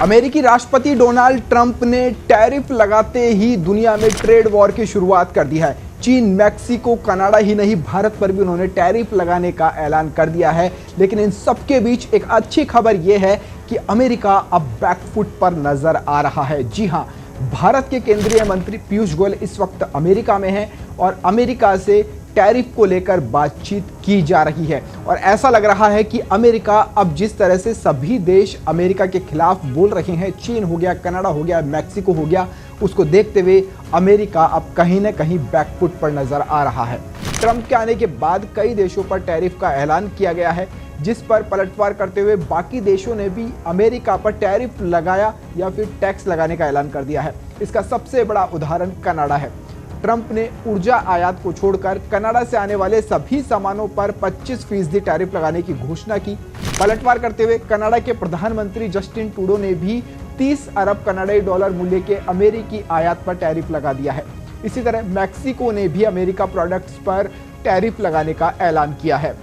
अमेरिकी राष्ट्रपति Donald Trump ने टैरिफ लगाते ही दुनिया में ट्रेड वॉर की शुरुआत कर दी है। चीन, मैक्सिको, कनाडा ही नहीं, भारत पर भी उन्होंने टैरिफ लगाने का ऐलान कर दिया है। लेकिन इन सबके बीच एक अच्छी खबर यह है कि अमेरिका अब बैकफुट पर नजर आ रहा है। जी हां, भारत के केंद्रीय मंत्री पीयूष गोयल इस वक्त अमेरिका में हैं और अमेरिका से टैरिफ को लेकर बातचीत की जा रही है। और ऐसा लग रहा है कि अमेरिका अब जिस तरह से सभी देश अमेरिका के खिलाफ बोल रहे हैं, चीन हो गया, कनाडा हो गया, मैक्सिको हो गया, उसको देखते हुए अमेरिका अब कहीं न कहीं बैकफुट पर नजर आ रहा है। ट्रंप के आने के बाद कई देशों पर टैरिफ का ऐलान किया गया है, जिस पर पलटवार करते हुए बाकी देशों ने भी अमेरिका पर टैरिफ लगाया या फिर टैक्स लगाने का ऐलान कर दिया है। इसका सबसे बड़ा उदाहरण कनाडा है। ट्रंप ने ऊर्जा आयात को छोड़कर कनाडा से आने वाले सभी सामानों पर 25% टैरिफ लगाने की घोषणा की। पलटवार करते हुए कनाडा के प्रधानमंत्री जस्टिन ट्रूडो ने भी 30 अरब कनाडाई डॉलर मूल्य के अमेरिकी आयात पर टैरिफ लगा दिया है। इसी तरह मैक्सिको ने भी अमेरिका प्रोडक्ट्स पर टैरिफ लगाने का ऐलान किया है।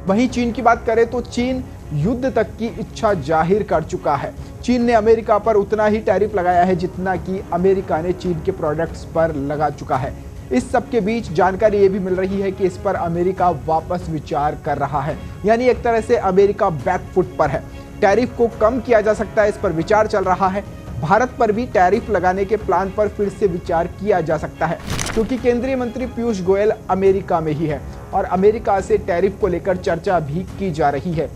वहीं चीन की बात करें तो चीन युद्ध तक की इच्छा जाहिर कर चुका है। चीन ने अमेरिका पर उतना ही टैरिफ लगाया है जितना कि अमेरिका ने चीन के प्रोडक्ट्स पर लगा चुका है। इस सब के बीच जानकारी ये भी मिल रही है कि इस पर अमेरिका वापस विचार कर रहा है, यानी एक तरह से अमेरिका बैकफुट पर है। टैरिफ को कम किया जा सकता है, इस पर विचार चल रहा है। भारत पर भी टैरिफ लगाने के प्लान पर फिर से विचार किया जा सकता है, क्योंकि केंद्रीय मंत्री पीयूष गोयल अमेरिका में ही है और अमेरिका से टैरिफ को लेकर चर्चा भी की जा रही है।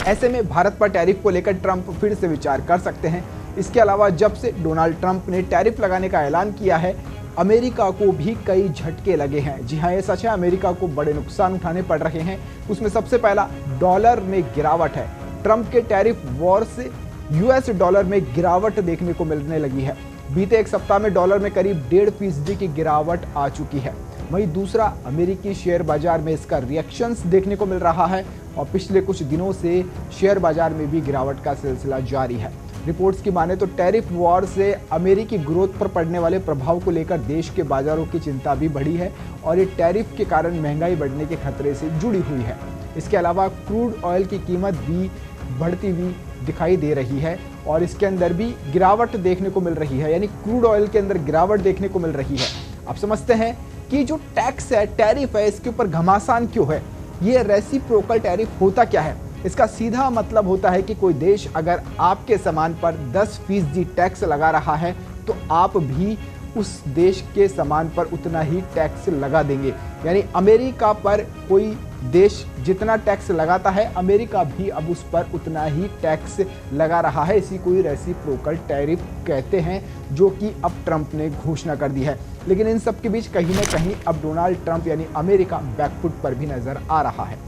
ऐसे में भारत पर टैरिफ को लेकर ट्रंप फिर से विचार कर सकते हैं। इसके अलावा जब से डोनाल्ड ट्रंप ने टैरिफ लगाने का ऐलान किया है, अमेरिका को भी कई झटके लगे हैं। जी हाँ, ये सच है, अमेरिका को बड़े नुकसान उठाने पड़ रहे हैं। उसमें सबसे पहला डॉलर में गिरावट है। ट्रंप के टैरिफ वॉर से यूएस डॉलर में गिरावट देखने को मिलने लगी है। बीते एक सप्ताह में डॉलर में करीब 1.5% की गिरावट आ चुकी है। वहीं दूसरा, अमेरिकी शेयर बाजार में इसका रिएक्शंस देखने को मिल रहा है और पिछले कुछ दिनों से शेयर बाजार में भी गिरावट का सिलसिला जारी है। रिपोर्ट्स की माने तो टैरिफ वॉर से अमेरिकी ग्रोथ पर पड़ने वाले प्रभाव को लेकर देश के बाजारों की चिंता भी बढ़ी है और ये टैरिफ के कारण महंगाई बढ़ने के खतरे से जुड़ी हुई है। इसके अलावा क्रूड ऑयल की कीमत भी बढ़ती हुई दिखाई दे रही है और इसके अंदर भी गिरावट देखने को मिल रही है, यानी क्रूड ऑयल के अंदर गिरावट देखने को मिल रही है। अब समझते हैं कि जो टैक्स है, टैरिफ है, इसके ऊपर घमासान क्यों है। ये रेसिप्रोकल टैरिफ होता क्या है? इसका सीधा मतलब होता है कि कोई देश अगर आपके सामान पर 10% टैक्स लगा रहा है तो आप भी उस देश के सामान पर उतना ही टैक्स लगा देंगे। यानी अमेरिका पर कोई देश जितना टैक्स लगाता है, अमेरिका भी अब उस पर उतना ही टैक्स लगा रहा है। इसी को ही रेसिप्रोकल टैरिफ कहते हैं, जो कि अब ट्रंप ने घोषणा कर दी है। लेकिन इन सब के बीच कहीं ना कहीं अब डोनाल्ड ट्रंप यानी अमेरिका बैकफुट पर भी नजर आ रहा है।